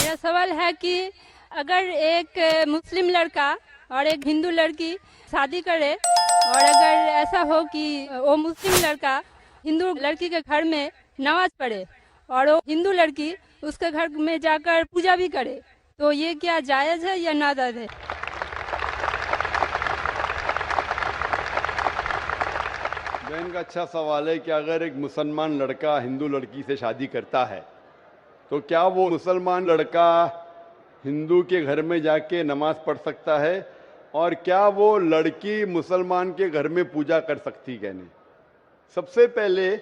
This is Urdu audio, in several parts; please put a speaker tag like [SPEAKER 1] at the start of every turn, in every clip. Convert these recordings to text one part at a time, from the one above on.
[SPEAKER 1] میرا سوال ہے کہ اگر ایک مسلم لڑکا اور ایک ہندو لڑکی شادی کرے اور اگر ایسا ہو کہ وہ مسلم لڑکا ہندو لڑکی کے گھر میں نماز پڑھے اور وہ ہندو لڑکی اس کے گھر میں جا کر پوجا بھی کرے، تو یہ کیا جائز ہے یا ناجائز ہے؟
[SPEAKER 2] بہن کا اچھا سوال ہے کہ اگر ایک مسلمان لڑکا ہندو لڑکی سے شادی کرتا ہے تو کیا وہ مسلمان لڑکا ہندو کے گھر میں جا کے نماز پڑھ سکتا ہے، اور کیا وہ لڑکی مسلمان کے گھر میں پوجا کر سکتی کہ نہیں؟ سب سے پہلے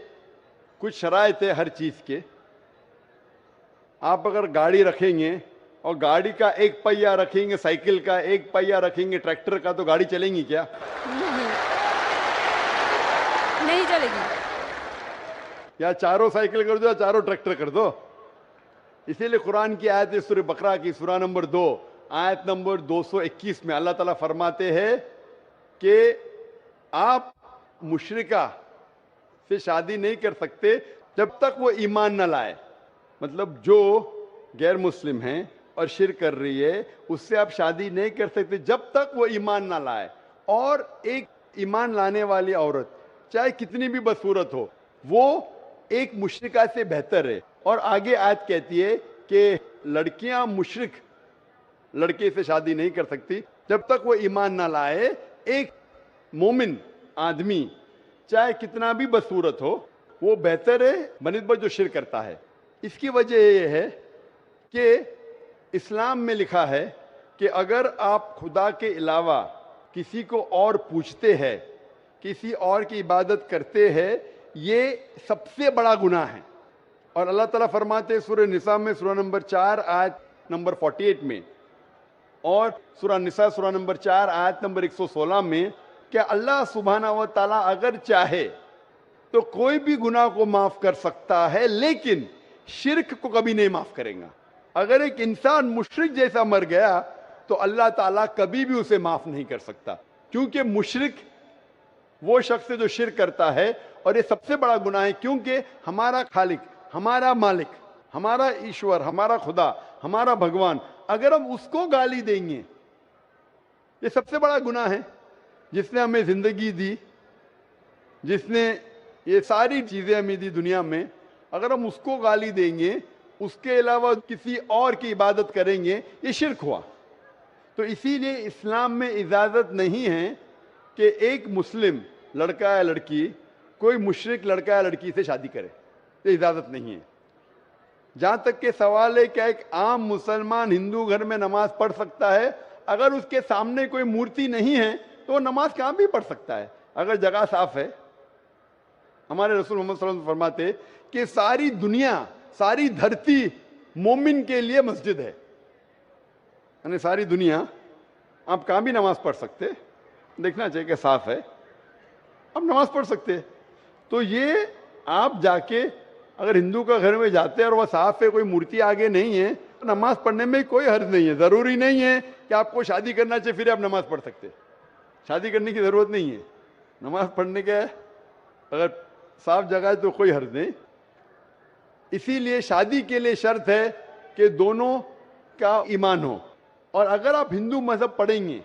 [SPEAKER 2] کچھ شرائط ہے ہر چیز کے. آپ اگر گاڑی رکھیں گے اور گاڑی کا ایک پہیہ رکھیں گے، سائیکل کا ایک پہیہ رکھیں گے، ٹریکٹر کا، تو گاڑی چلیں گی کیا؟
[SPEAKER 1] نہیں چلے گی.
[SPEAKER 2] یا چاروں سائیکل کر دو یا چاروں ٹریکٹر کر دو. اسی لیے قرآن کی آیت ہے سورہ بقرہ کی سورہ نمبر 2 آیت نمبر 221 میں اللہ تعالیٰ فرماتے ہیں کہ آپ مشرکہ سے شادی نہیں کر سکتے جب تک وہ ایمان نہ لائے. مطلب جو غیر مسلم ہیں اور شرک کر رہی ہے اس سے آپ شادی نہیں کر سکتے جب تک وہ ایمان نہ لائے. اور ایک ایمان لانے والی عورت چاہے کتنی بھی بدصورت ہو وہ ایک مشرکہ سے بہتر ہے. اور آگے آیت کہتی ہے کہ لڑکیاں مشرک لڑکے سے شادی نہیں کر سکتی جب تک وہ ایمان نہ لائے. ایک مومن آدمی چاہے کتنا بھی بدصورت ہو وہ بہتر ہے بنسبت جو شرک کرتا ہے. اس کی وجہ یہ ہے کہ اسلام میں لکھا ہے کہ اگر آپ خدا کے علاوہ کسی کو اور پوچھتے ہیں، کسی اور کی عبادت کرتے ہیں، یہ سب سے بڑا گناہ ہے. اور اللہ تعالیٰ فرماتے ہیں سورہ نساء میں سورہ نمبر 4 آیت نمبر 48 میں، اور سورہ نساء سورہ نمبر 4 آیت نمبر 116 میں کہ اللہ سبحانہ و تعالیٰ اگر چاہے تو کوئی بھی گناہ کو معاف کر سکتا ہے، لیکن شرک کو کبھی نہیں معاف کرے گا. اگر ایک انسان مشرک جیسا مر گیا تو اللہ تعالیٰ کبھی بھی اسے معاف نہیں کر سکتا، کیونکہ مشرک وہ شخص ہے جو شرک کرتا ہے. اور یہ سب سے بڑا گناہ ہے کیونکہ ہمارا خالق، ہمارا مالک، ہمارا ایشور، ہمارا خدا، ہمارا بھگوان، اگر ہم اس کو گالی دیں گے، یہ سب سے بڑا گناہ ہے. جس نے ہمیں زندگی دی، جس نے یہ ساری چیزیں ہمیں دی دنیا میں، اگر ہم اس کو گالی دیں گے، اس کے علاوہ کسی اور کی عبادت کریں گے، یہ شرک ہوا. تو اسی لیے اسلام میں اجازت نہیں ہے کہ ایک مسلم لڑکا یا لڑکی کوئی مشرک لڑکا یا لڑکی سے شادی کرے، یہ اجازت نہیں ہے. جہاں تک کہ سوال ہے کہ ایک عام مسلمان ہندو گھر میں نماز پڑھ سکتا ہے، اگر اس کے سامنے کوئی مورتی نہیں ہے تو وہ نماز کہاں بھی پڑھ سکتا ہے اگر جگہ صاف ہے. ہمارے رسول محمد صلی اللہ علیہ وسلم فرماتے کہ ساری دنیا، ساری دھرتی مومن کے لیے مسجد ہے. یعنی ساری دنیا آپ کہاں بھی نماز پڑھ سکتے، دیکھنا چاہیے کہ صاف ہے، آپ نماز پڑھ سکتے. تو یہ آپ جا کے اگر ہندو کا گھر میں جاتے ہیں اور وہ صاف ہے، کوئی مورتی آگے نہیں ہے، تو نماز پڑھنے میں کوئی حرج نہیں ہے. ضروری نہیں ہے کہ آپ کو شادی کرنا چاہیے پھر آپ نماز پڑھ سکتے. شادی کرنے کی ضرورت نہیں ہے، نماز پڑھنے کے اگر صاف جگہ ہے تو کوئی حرج نہیں. اسی لیے شادی کے لیے شرط ہے کہ دونوں کا ایمان ہو. اور اگر آپ ہندو مذہب پڑھیں گے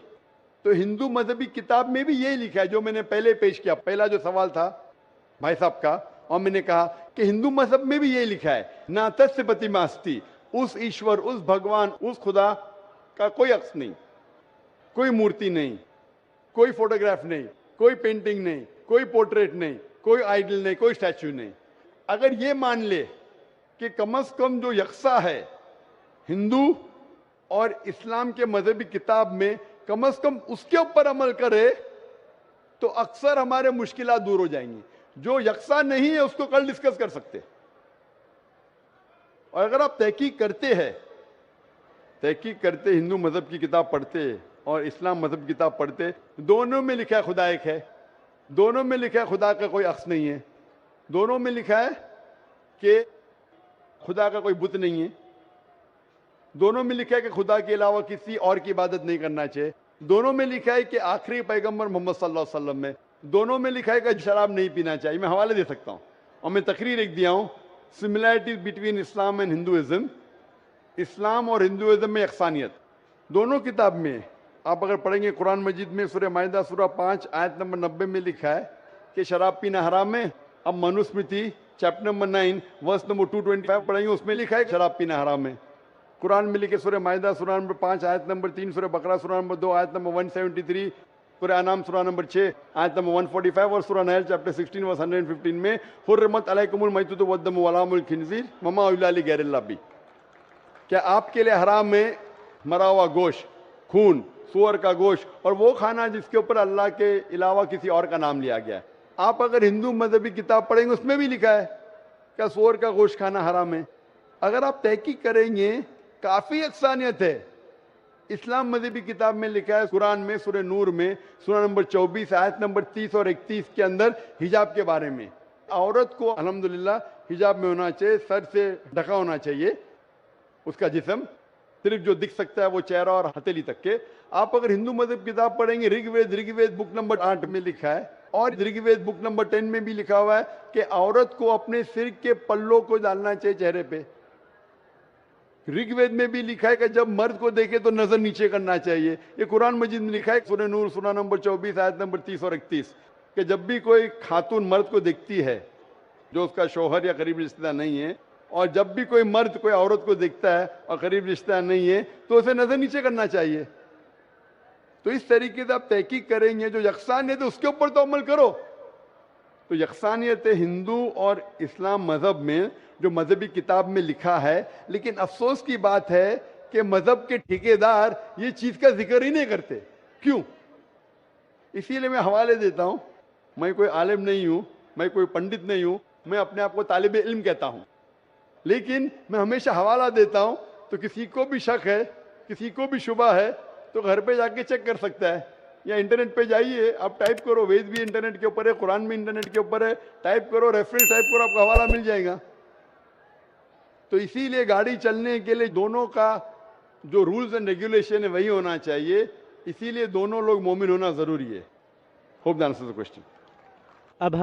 [SPEAKER 2] تو ہندو مذہبی کتاب میں بھی یہی لکھا ہے جو میں نے پہلے پیش کیا، پہلا جو سوال تھا بھائی صاحب کا، اور میں نے کہا کہ ہندو مذہب میں بھی یہی لکھا ہے، نہ تس پتی ماستی، اس ایشور، اس بھگوان، اس خدا کا کوئی عکس نہیں، کوئی مورتی نہیں، کوئی فوٹوگراف نہیں، کوئی پینٹنگ نہیں، کوئی پورٹریٹ نہیں، کوئی آئیڈل نہیں، کوئی اسٹیچو نہیں. اگر یہ مان لے کہ کم از کم جو یکساں ہے ہندو اور اسلام کے مذہبی کتاب میں، کم از کم اس کے اوپر عمل کرے تو اکثر ہمارے مشکلات دور ہو جائیں گی. جو یکساں نہیں ہے اس کو کل ڈسکس کر سکتے. اور اگر آپ تحقیق کرتے ہندو مذہب کی کتاب پڑھتے اور اسلام مذہب کی کتاب پڑھتے، دونوں میں لکھا ہے خدا ایک ہے، دونوں میں لکھا ہے خدا کا کوئی عکس نہیں ہے، دونوں میں لکھا ہے کہ خدا کا کوئی بت نہیں ہے، دونوں میں لکھا ہے کہ خدا کے علاوہ کسی اور کی عبادت نہیں کرنا چاہیے، دونوں میں لکھا ہے کہ آخری پیغمبر محمد صلی اللہ علیہ وسلم میں، دونوں میں لکھا ہے کہ شراب نہیں پینا چاہیے. میں حوالے دے سکتا ہوں اور میں تقریر ایک دیا ہوں، similarities between Islam and Hinduism. اسلام اور ہندوازم میں یکسانیت دونوں کتاب میں آپ اگر پڑھیں گے قرآن مجید میں سورہ مائدہ سورہ 5 آیت نمبر 90 میں لکھا ہے کہ شراب پینا حرام ہے. اب Manusmriti chapter number 9 verse number 225 پڑھیں گے, اس میں لکھا ہے کہ شراب پینا حرام ہے. قرآن میں لکھے سورہ مائدہ سورہ نمبر 5 آیت نمبر 3, سورہ بقرہ سورہ نمبر 2 آیت نمبر 173, سورہ انعام سورہ نمبر 6 آیت نمبر 145 اور سورہ نحل چیپٹر 16 ورس 115 میں حرمت علیکم المیتۃ والدم ولحم الخنزیر وما اہل لغیر اللہ بھی. کیا آپ کے لیے حرام ہے مرا ہوا گوشت, خون, سور کا گوشت اور وہ کھانا جس کے اوپر اللہ کے علاوہ کسی اور کا نام لیا گیا ہے. آپ اگر ہندو مذہبی کتاب پڑھیں گے اس میں بھی لکھا ہے کہ سور کا گوشت کھانا حرام ہے. اگر آپ تحقیق کریں گے کافی یکسانیت ہے. اسلام مذہبی کتاب میں لکھا ہے قرآن میں سورہ نور میں سورہ نمبر 24 آیت نمبر 30 اور 31 کے اندر حجاب کے بارے میں عورت کو الحمدللہ حجاب میں ہونا چاہیے, سر سے ڈھکا ہونا چاہیے اس کا جسم, صرف جو دکھ سکتا ہے وہ چہرہ اور ہتھیلی تک کے. آپ اگر ہندو مذہب کتاب پڑھیں گے رگ وید بک نمبر 8 میں لکھا ہے اور رگ وید بک نمبر 10 میں بھی لکھا ہوا ہے کہ عورت کو اپنے سر کے پلوں کو ڈالنا چاہیے چہرے پہ. رگ وید میں بھی لکھا ہے کہ جب مرد کو دیکھے تو نظر نیچے کرنا چاہیے. یہ قرآن مجید میں لکھا ہے سورہ نور سورہ نمبر 24 آیت نمبر 30 اور 31 کہ جب بھی کوئی خاتون مرد کو دیکھتی ہے جو اس کا شوہر یا قریب رشتہ دار نہیں ہے, اور جب بھی کوئی مرد کوئی عورت کو دیکھتا ہے اور قریب رشتہ دار نہیں ہے تو اسے نظر نیچے کرنا چاہیے. تو اس طریقے سے آپ تحقیق کریں گے جو یکسانیت ہے اس کے اوپر تو عمل کرو. تو یکسانیت ہندو اور اسلام مذہب میں جو مذہبی کتاب میں لکھا ہے, لیکن افسوس کی بات ہے کہ مذہب کے ٹھیکیدار یہ چیز کا ذکر ہی نہیں کرتے. کیوں؟ اسی لیے میں حوالے دیتا ہوں. میں کوئی عالم نہیں ہوں, میں کوئی پنڈت نہیں ہوں, میں اپنے آپ کو طالب علم کہتا ہوں, لیکن میں ہمیشہ حوالہ دیتا ہوں. تو کسی کو بھی شک ہے, کسی کو بھی شبہ ہے تو گھر پہ جا کے چیک کر سکتا ہے, یا انٹرنیٹ پہ جائیے, آپ ٹائپ کرو, وید بھی انٹرنیٹ کے اوپر ہے, قرآن بھی انٹرنیٹ کے اوپر ہے, ٹائپ کرو, ریفرنس ٹائپ کرو, آپ کو حوالہ مل جائے گا. تو اسی لیے گاڑی چلنے کے لیے دونوں کا جو رولز اینڈ ریگولیشن ہے وہی ہونا چاہیے. اسی لیے دونوں لوگ مومن ہونا ضروری ہے. Hope the answers the question.
[SPEAKER 3] اب